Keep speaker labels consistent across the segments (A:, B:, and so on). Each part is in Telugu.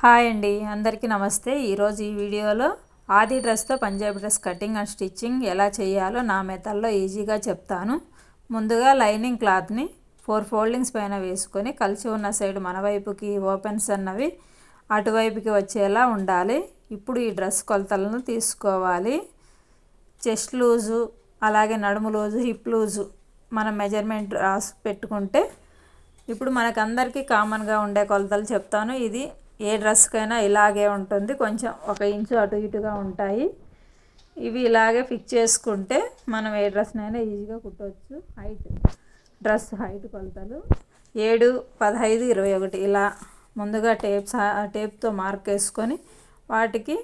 A: హాయ్ అండి, అందరికీ నమస్తే. ఈరోజు ఈ వీడియోలో ఆది డ్రెస్తో Punjabi dress cutting and stitching ఎలా చేయాలో నా మెథడ్లో ఈజీగా చెప్తాను. ముందుగా లైనింగ్ క్లాత్ని 4 ఫోల్డింగ్స్ పైన వేసుకొని కలిసి ఉన్న సైడ్ మన వైపుకి, ఓపెన్స్ అన్నవి అటువైపుకి వచ్చేలా ఉండాలి. ఇప్పుడు ఈ డ్రెస్ కొలతలను తీసుకోవాలి. చెస్ట్ లూజు, అలాగే నడుము లూజు, హిప్ లూజు మనం మెజర్మెంట్ రాసి పెట్టుకుంటే ఇప్పుడు మనకందరికీ కామన్గా ఉండే కొలతలు చెప్తాను. ఇది ఏ డ్రెస్కైనా ఇలాగే ఉంటుంది, కొంచెం 1 ఇంచు అటు ఇటుగా ఉంటాయి. ఇవి ఇలాగే ఫిక్స్ చేసుకుంటే మనం ఏ డ్రెస్నైనా ఈజీగా కుట్టవచ్చు. డ్రెస్ హైట్ కొలతలు 7, 15, 21 ఇలా ముందుగా టేప్తో మార్క్ వేసుకొని వాటికి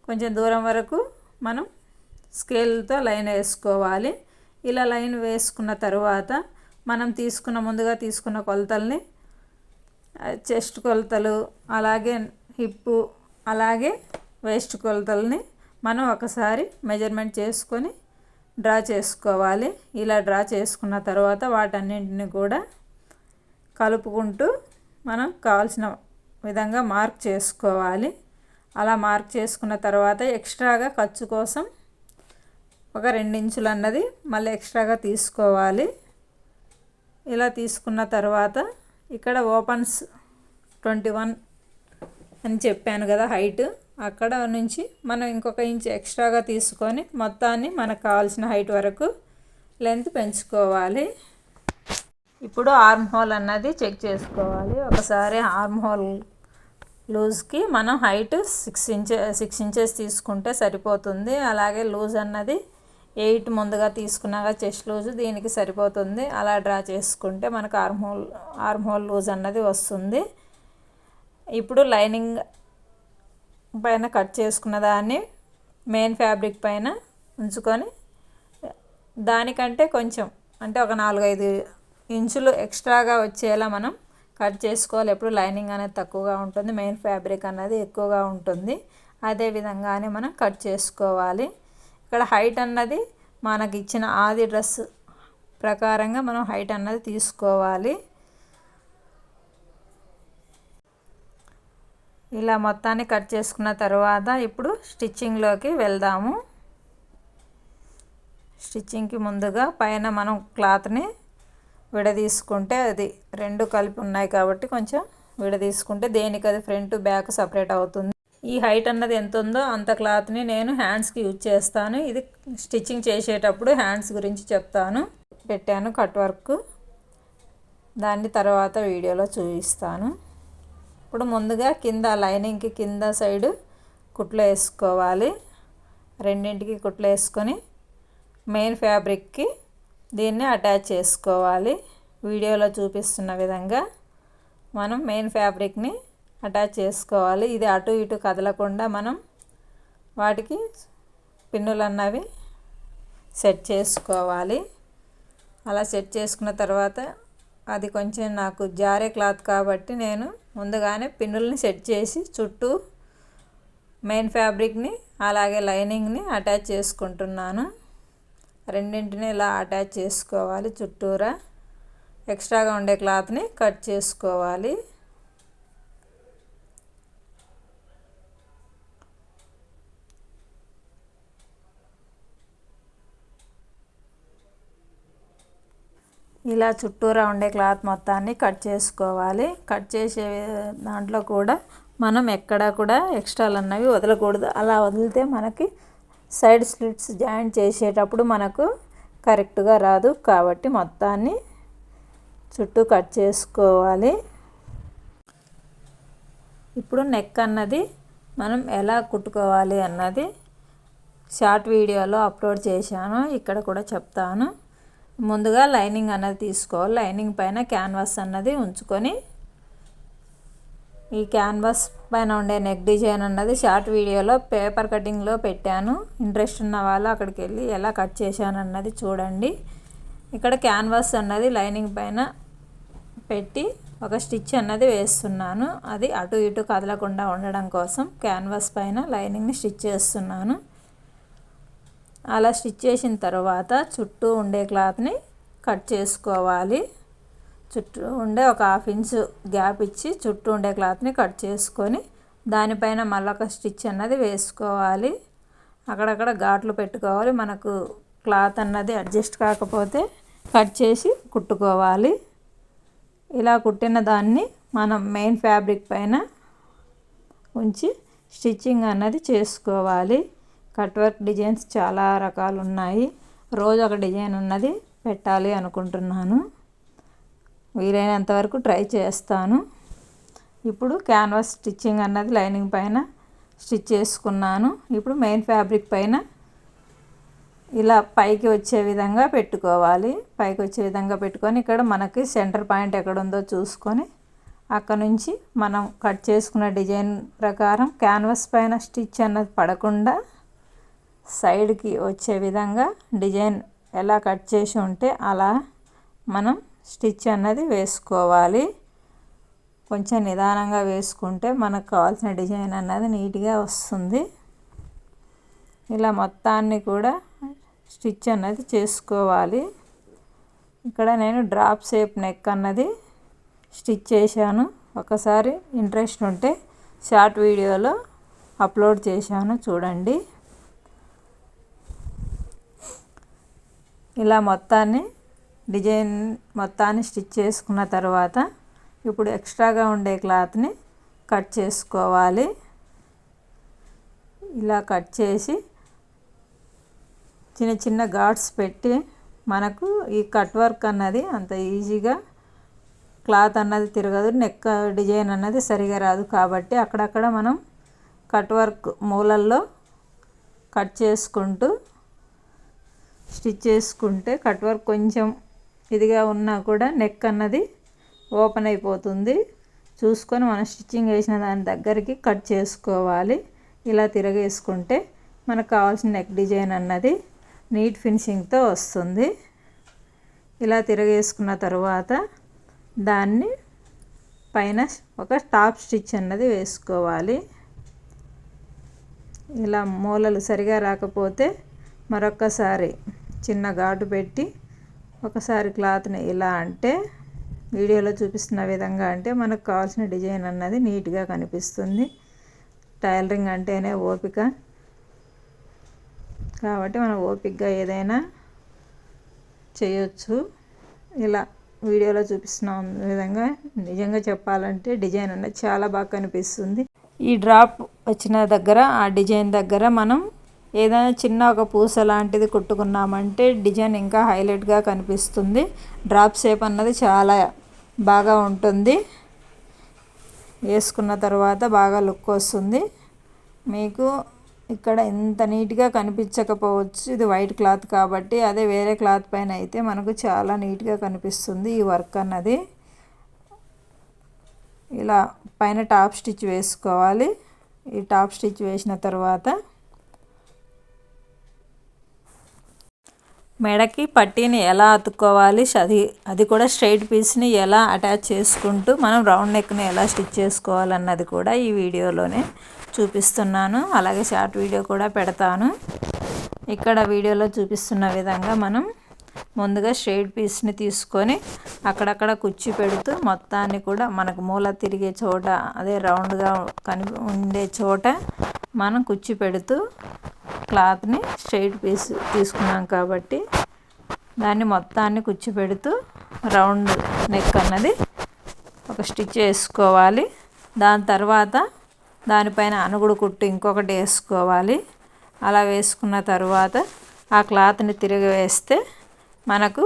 A: కొంచెం దూరం వరకు మనం స్కేల్తో లైన్ వేసుకోవాలి. ఇలా లైన్ వేసుకున్న తర్వాత మనం ముందుగా తీసుకున్న కొలతల్ని, చెస్ట్ కొలతలు, అలాగే హిప్పు, అలాగే వేస్ట్ కొలతల్ని మనం ఒకసారి మెజర్మెంట్ చేసుకొని డ్రా చేసుకోవాలి. ఇలా డ్రా చేసుకున్న తర్వాత వాటన్నింటిని కూడా కలుపుకుంటూ మనం కావాల్సిన విధంగా మార్క్ చేసుకోవాలి. అలా మార్క్ చేసుకున్న తర్వాత ఎక్స్ట్రాగా ఖర్చు కోసం ఒక 2 ఇంచులు అన్నది మళ్ళీ ఎక్స్ట్రాగా తీసుకోవాలి. ఇలా తీసుకున్న తర్వాత ఇక్కడ ఓపెన్స్ 21 అని చెప్పాను కదా హైట్, అక్కడ నుంచి మనం ఇంకొక ఇంచ్ ఎక్స్ట్రాగా తీసుకొని మొత్తాన్ని మనకు కావాల్సిన హైట్ వరకు లెంత్ పెంచుకోవాలి. ఇప్పుడు ఆర్మ్ హోల్ అన్నది చెక్ చేసుకోవాలి. ఒకసారి ఆర్మ్ హోల్ లూజ్కి మనం హైట్ 6 ఇంచెస్ తీసుకుంటే సరిపోతుంది. అలాగే లూజ్ అన్నది 8 ముందుగా తీసుకున్నాక చెస్ట్ లూజ్ దీనికి సరిపోతుంది. అలా డ్రా చేసుకుంటే మనకు ఆర్మ్ హోల్ లూజ్ అన్నది వస్తుంది. ఇప్పుడు లైనింగ్ పైన కట్ చేసుకున్న దాన్ని మెయిన్ ఫ్యాబ్రిక్ పైన ఉంచుకొని దానికంటే కొంచెం అంటే ఒక 4-5 ఇంచులు ఎక్స్ట్రాగా వచ్చేలా మనం కట్ చేసుకోవాలి. ఎప్పుడు లైనింగ్ అనేది తక్కువగా ఉంటుంది, మెయిన్ ఫ్యాబ్రిక్ అన్నది ఎక్కువగా ఉంటుంది. అదే విధంగానే మనం కట్ చేసుకోవాలి. ఇక్కడ హైట్ అన్నది మనకి ఇచ్చిన ఆది డ్రెస్ ప్రకారంగా మనం హైట్ అన్నది తీసుకోవాలి. ఇలా మొత్తాన్ని కట్ చేసుకున్న తర్వాత ఇప్పుడు స్టిచ్చింగ్లోకి వెళ్దాము. స్టిచ్చింగ్కి ముందుగా పైన మనం క్లాత్ని విడదీసుకుంటే, అది 2 కలిపి ఉన్నాయి కాబట్టి కొంచెం విడదీసుకుంటే దేనికి అది ఫ్రంట్ బ్యాక్ సపరేట్ అవుతుంది. ఈ హైట్ అన్నది ఎంత ఉందో అంత క్లాత్ని నేను హ్యాండ్స్కి యూజ్ చేస్తాను. ఇది స్టిచ్చింగ్ చేసేటప్పుడు హ్యాండ్స్ గురించి చెప్తాను. పెట్టాను కట్ వర్క్, దాన్ని తర్వాత వీడియోలో చూపిస్తాను. ఇప్పుడు ముందుగా కింద లైనింగ్కి కింద సైడు కుట్లు వేసుకోవాలి. రెండింటికి కుట్లు వేసుకొని మెయిన్ ఫ్యాబ్రిక్కి దీన్ని అటాచ్ చేసుకోవాలి. వీడియోలో చూపిస్తున్న విధంగా మనం మెయిన్ ఫ్యాబ్రిక్ని అటాచ్ చేసుకోవాలి. ఇది అటు ఇటు కదలకుండా మనం వాటికి పిన్నులు అన్నవి సెట్ చేసుకోవాలి. అలా సెట్ చేసుకున్న తర్వాత అది కొంచెం నాకు జారే క్లాత్ కాబట్టి నేను ముందుగానే పిన్నుల్ని సెట్ చేసి చుట్టూ మెయిన్ ఫ్యాబ్రిక్ని అలాగే లైనింగ్ని అటాచ్ చేసుకుంటున్నాను. రెండింటిని ఇలా అటాచ్ చేసుకోవాలి. చుట్టూరా ఎక్స్ట్రాగా ఉండే క్లాత్ని కట్ చేసుకోవాలి. ఇలా చుట్టూరా ఉండే క్లాత్ మొత్తాన్ని కట్ చేసుకోవాలి. కట్ చేసే దాంట్లో కూడా మనం ఎక్కడా కూడా ఎక్స్ట్రాలు అన్నవి వదలకూడదు. అలా వదిలితే మనకి సైడ్ స్లిట్స్ జాయింట్ చేసేటప్పుడు మనకు కరెక్ట్గా రాదు. కాబట్టి మొత్తాన్ని చుట్టూ కట్ చేసుకోవాలి. ఇప్పుడు నెక్ అన్నది మనం ఎలా కుట్టుకోవాలి అన్నది షార్ట్ వీడియోలో అప్లోడ్ చేశాను, ఇక్కడ కూడా చెప్తాను. ముందుగా లైనింగ్ అన్నది తీసుకోవాలి. లైనింగ్ పైన క్యాన్వాస్ అన్నది ఉంచుకొని ఈ క్యాన్వాస్ పైన ఉండే నెక్ డిజైన్ అన్నది షార్ట్ వీడియోలో పేపర్ కటింగ్లో పెట్టాను. ఇంట్రెస్ట్ ఉన్న వాళ్ళు అక్కడికి వెళ్ళి ఎలా కట్ చేశాను అన్నది చూడండి. ఇక్కడ క్యాన్వాస్ అన్నది లైనింగ్ పైన పెట్టి ఒక స్టిచ్ అన్నది వేస్తున్నాను. అది అటు ఇటు కదలకుండా ఉండడం కోసం క్యాన్వాస్ పైన లైనింగ్ని స్టిచ్ చేస్తున్నాను. అలా స్టిచ్ చేసిన తర్వాత చుట్టూ ఉండే క్లాత్ని కట్ చేసుకోవాలి. చుట్టూ ఉండే ఒక 1/2 ఇంచు గ్యాప్ ఇచ్చి చుట్టూ ఉండే క్లాత్ని కట్ చేసుకొని దానిపైన మళ్ళొక స్టిచ్ అన్నది వేసుకోవాలి. అక్కడక్కడ ఘాట్లు పెట్టుకోవాలి. మనకు క్లాత్ అన్నది అడ్జస్ట్ కాకపోతే కట్ చేసి కుట్టుకోవాలి. ఇలా కుట్టిన దాన్ని మనం మెయిన్ ఫ్యాబ్రిక్ పైన ఉంచి స్టిచ్చింగ్ అన్నది చేసుకోవాలి. కట్ వర్క్ డిజైన్స్ చాలా రకాలు ఉన్నాయి. రోజు ఒక డిజైన్ అన్నది పెట్టాలి అనుకుంటున్నాను. వీలైనంత వరకు ట్రై చేస్తాను. ఇప్పుడు క్యాన్వాస్ స్టిచ్చింగ్ అన్నది లైనింగ్ పైన స్టిచ్ చేసుకున్నాను. ఇప్పుడు మెయిన్ ఫ్యాబ్రిక్ పైన ఇలా పైకి వచ్చే విధంగా పెట్టుకోవాలి. పైకి వచ్చే విధంగా పెట్టుకొని ఇక్కడ మనకి సెంటర్ పాయింట్ ఎక్కడ ఉందో చూసుకొని అక్కడ నుంచి మనం కట్ చేసుకున్న డిజైన్ ప్రకారం క్యాన్వాస్ పైన స్టిచ్ అన్నది పడకుండా సైడ్కి వచ్చే విధంగా డిజైన్ ఎలా కట్ చేసి ఉంటే అలా మనం స్టిచ్ అన్నది వేసుకోవాలి. కొంచెం నిదానంగా వేసుకుంటే మనకు కావాల్సిన డిజైన్ అన్నది నీట్గా వస్తుంది. ఇలా మొత్తాన్ని కూడా స్టిచ్ అన్నది చేసుకోవాలి. ఇక్కడ నేను డ్రాప్ షేప్ నెక్ అన్నది స్టిచ్ చేశాను. ఒకసారి ఇంట్రెస్ట్ ఉంటే షార్ట్ వీడియోలో అప్లోడ్ చేశాను, చూడండి. ఇలా డిజైన్ మొత్తాన్ని స్టిచ్ చేసుకున్న తర్వాత ఇప్పుడు ఎక్స్ట్రాగా ఉండే క్లాత్ని కట్ చేసుకోవాలి. ఇలా కట్ చేసి చిన్న చిన్న ఘాట్స్ పెట్టి మనకు ఈ కట్ వర్క్ అన్నది అంత ఈజీగా క్లాత్ అన్నది తిరగదు. నెక్ డిజైన్ అన్నది సరిగా రాదు. కాబట్టి అక్కడక్కడ మనం కట్ వర్క్ మూలల్లో కట్ చేసుకుంటూ స్టిచ్ చేసుకుంటే కట్ వర్క్ కొంచెం ఇదిగా ఉన్నా కూడా నెక్ అన్నది ఓపెన్ అయిపోతుంది. చూసుకొని మనం స్టిచ్చింగ్ వేసిన దాని దగ్గరికి కట్ చేసుకోవాలి. ఇలా తిరగేసుకుంటే మనకు కావాల్సిన నెక్ డిజైన్ అన్నది నీట్ ఫినిషింగ్తో వస్తుంది. ఇలా తిరగేసుకున్న తర్వాత దాన్ని పైన ఒక టాప్ స్టిచ్ అన్నది వేసుకోవాలి. ఇలా మూలలు సరిగా రాకపోతే మరొక్కసారి చిన్న ఘాటు పెట్టి ఒకసారి క్లాత్ని ఇలా అంటే వీడియోలో చూపిస్తున్న విధంగా అంటే మనకు కావాల్సిన డిజైన్ అన్నది నీట్గా కనిపిస్తుంది. టైలరింగ్ అంటేనే ఓపిక, కాబట్టి మనం ఓపికగా ఏదైనా చేయొచ్చు. ఇలా వీడియోలో చూపిస్తున్న విధంగా నిజంగా చెప్పాలంటే డిజైన్ అన్నది చాలా బాగా కనిపిస్తుంది. ఈ డ్రాప్ వచ్చిన దగ్గర ఆ డిజైన్ దగ్గర మనం ఏదైనా చిన్న ఒక పూస లాంటిది కుట్టుకున్నామంటే డిజైన్ ఇంకా హైలైట్గా కనిపిస్తుంది. డ్రాప్ షేప్ అన్నది చాలా బాగా ఉంటుంది. వేసుకున్న తర్వాత బాగా లుక్ వస్తుంది. మీకు ఇక్కడ ఇంత నీట్గా కనిపించకపోవచ్చు, ఇది వైట్ క్లాత్ కాబట్టి. అదే వేరే క్లాత్ పైన అయితే మనకు చాలా నీట్గా కనిపిస్తుంది ఈ వర్క్ అన్నది. ఇలా పైన టాప్ స్టిచ్ వేసుకోవాలి. ఈ టాప్ స్టిచ్ వేసిన తర్వాత మెడకి పట్టీని ఎలా అతుక్కోవాలి, అది కూడా స్ట్రైట్ పీస్ని ఎలా అటాచ్ చేసుకుంటూ మనం రౌండ్ నెక్ని ఎలా స్టిచ్ చేసుకోవాలన్నది కూడా ఈ వీడియోలోనే చూపిస్తున్నాను. అలాగే షార్ట్ వీడియో కూడా పెడతాను. ఇక్కడ వీడియోలో చూపిస్తున్న విధంగా మనం ముందుగా స్ట్రైట్ పీస్ని తీసుకొని అక్కడక్కడ కుచ్చి పెడుతూ మొత్తాన్ని కూడా మనకు మూల తిరిగే చోట, అదే రౌండ్గా ఉండే చోట మనం కుచ్చి పెడుతూ క్లాత్ని స్ట్రైట్ పీస్ తీసుకున్నాం కాబట్టి దాన్ని మొత్తాన్ని కుచ్చి పెడుతూ రౌండ్ నెక్ అన్నది ఒక స్టిచ్ వేసుకోవాలి. దాని తర్వాత దానిపైన అనుగుడు కుట్టు ఇంకొకటి వేసుకోవాలి. అలా వేసుకున్న తర్వాత ఆ క్లాత్ని తిరిగి వేస్తే మనకు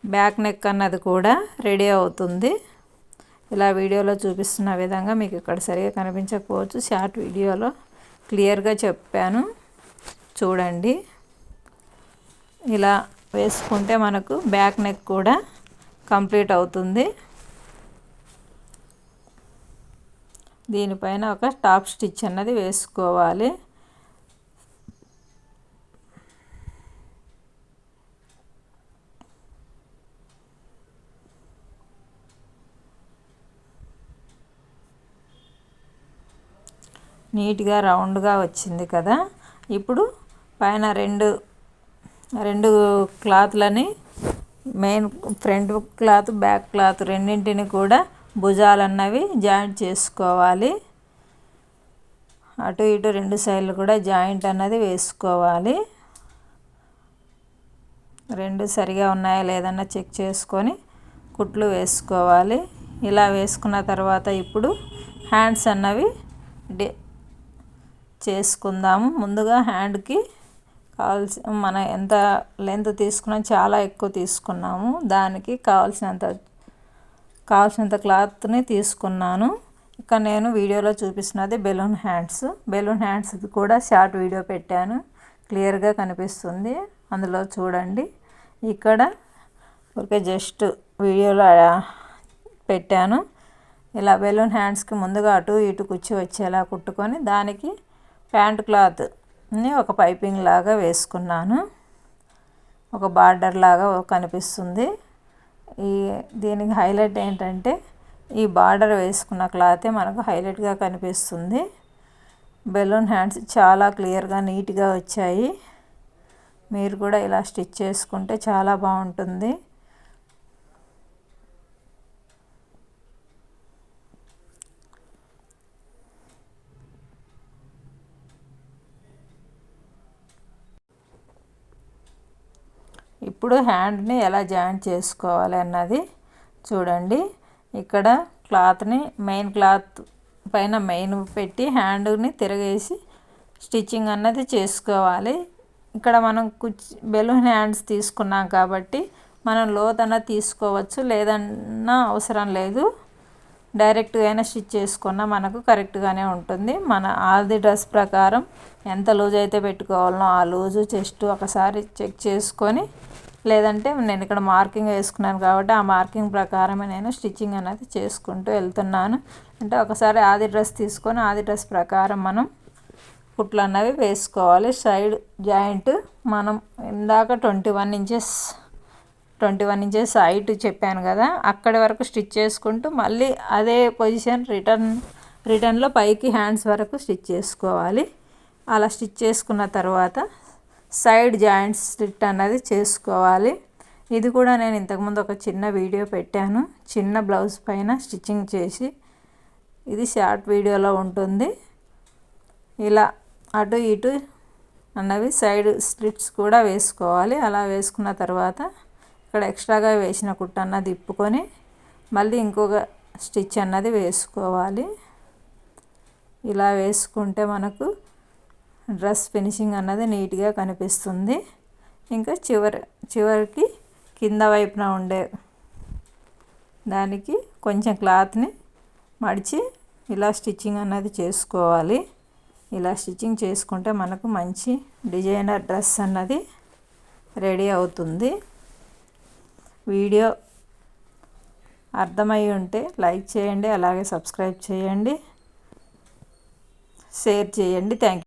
A: బ్యాక్ నెక్ అన్నది కూడా రెడీ అవుతుంది. ఇలా వీడియోలో చూపిస్తున్న విధంగా మీకు ఇక్కడ సరిగా కనిపించకపోవచ్చు, షార్ట్ వీడియోలో క్లియర్గా చెప్పాను, చూడండి. ఇలా వేసుకుంటే మనకు బ్యాక్ నెక్ కూడా కంప్లీట్ అవుతుంది. దీనిపైన ఒక టాప్ స్టిచ్ అన్నది వేసుకోవాలి. నీట్గా రౌండ్గా వచ్చింది కదా. ఇప్పుడు పైన రెండు క్లాత్లని, main front cloth back cloth రెండింటిని కూడా భుజాలన్నవి జాయింట్ చేసుకోవాలి. అటు ఇటు 2 సైడ్లు కూడా జాయింట్ అన్నది వేసుకోవాలి. 2 సరిగా ఉన్నాయా లేదన్నా చెక్ చేసుకొని కుట్లు వేసుకోవాలి. ఇలా వేసుకున్న తర్వాత ఇప్పుడు హ్యాండ్స్ అన్నవి చేసుకుందాము. ముందుగా హ్యాండ్కి మనం ఎంత లెంత్ తీసుకున్నాం, చాలా ఎక్కువ తీసుకున్నాము. దానికి కావాల్సినంత క్లాత్ని తీసుకున్నాను. ఇక్కడ నేను వీడియోలో చూపిస్తున్నది బెలూన్ హ్యాండ్స్ కూడా షార్ట్ వీడియో పెట్టాను, క్లియర్గా కనిపిస్తుంది, అందులో చూడండి. ఇక్కడ ఊరికే జస్ట్ వీడియోలో పెట్టాను. ఇలా బెలూన్ హ్యాండ్స్కి ముందుగా అటు ఇటు కుచ్చి వచ్చేలా కుట్టుకొని దానికి ప్యాంట్ క్లాత్ని ఒక పైపింగ్ లాగా వేసుకున్నాను. ఒక బార్డర్ లాగా కనిపిస్తుంది. దీనికి హైలైట్ ఏంటంటే ఈ బార్డర్ వేసుకున్న క్లాతే మనకు హైలైట్గా కనిపిస్తుంది. బెలూన్ హ్యాండ్స్ చాలా క్లియర్గా నీట్గా వచ్చాయి. మీరు కూడా ఇలా స్టిచ్ చేసుకుంటే చాలా బాగుంటుంది. ఇప్పుడు హ్యాండ్ని ఎలా జాయింట్ చేసుకోవాలి అన్నది చూడండి. ఇక్కడ క్లాత్ని మెయిన్ క్లాత్ పైన మెయిన్ పెట్టి హ్యాండ్ని తిరగేసి స్టిచ్చింగ్ అన్నది చేసుకోవాలి. ఇక్కడ మనం బెలూన్ హ్యాండ్స్ తీసుకున్నాం కాబట్టి మనం లోతన తీసుకోవచ్చు, లేదన్నా అవసరం లేదు. డైరెక్ట్గా అయినా స్టిచ్ చేసుకున్నా మనకు కరెక్ట్గానే ఉంటుంది. మన ఆది డ్రెస్ ప్రకారం ఎంత లూజ్ అయితే పెట్టుకోవాలనో ఆ లూజు చెస్ట్ ఒకసారి చెక్ చేసుకొని, లేదంటే నేను ఇక్కడ మార్కింగ్ వేసుకున్నాను కాబట్టి ఆ మార్కింగ్ ప్రకారమే నేను స్టిచ్చింగ్ అనేది చేసుకుంటూ వెళ్తున్నాను. అంటే ఒకసారి ఆది డ్రెస్ తీసుకొని ఆది డ్రెస్ ప్రకారం మనం కుట్లు అన్నవి వేసుకోవాలి. సైడ్ జాయింట్ మనం ఇందాక 21 ఇంచెస్ హైట్ చెప్పాను కదా, అక్కడి వరకు స్టిచ్ చేసుకుంటూ మళ్ళీ అదే పొజిషన్ రిటర్న్లో పైకి హ్యాండ్స్ వరకు స్టిచ్ చేసుకోవాలి. అలా స్టిచ్ చేసుకున్న తర్వాత సైడ్ జాయింట్స్ స్టిచ్ అన్నది చేసుకోవాలి. ఇది కూడా నేను ఇంతకుముందు ఒక చిన్న వీడియో పెట్టాను, చిన్న బ్లౌజ్ పైన స్టిచ్చింగ్ చేసి. ఇది షార్ట్ వీడియోలో ఉంటుంది. ఇలా అటు ఇటు అన్నవి సైడ్ స్లిట్స్ కూడా వేసుకోవాలి. అలా వేసుకున్న తర్వాత ఇక్కడ ఎక్స్ట్రాగా వేసిన కుట్టు అన్నది ఇప్పుకొని మళ్ళీ ఇంకొక స్టిచ్ అన్నది వేసుకోవాలి. ఇలా వేసుకుంటే మనకు డ్రెస్ ఫినిషింగ్ అన్నది నీట్గా కనిపిస్తుంది. ఇంకా చివరికి కింద వైపున ఉండే దానికి కొంచెం క్లాత్ని మడిచి ఇలా స్టిచ్చింగ్ అన్నది చేసుకోవాలి. ఇలా స్టిచ్చింగ్ చేసుకుంటే మనకు మంచి డిజైనర్ డ్రెస్ అన్నది రెడీ అవుతుంది. వీడియో అర్థమై ఉంటే లైక్ చేయండి, అలాగే సబ్స్క్రైబ్ చేయండి, షేర్ చేయండి. Thank you.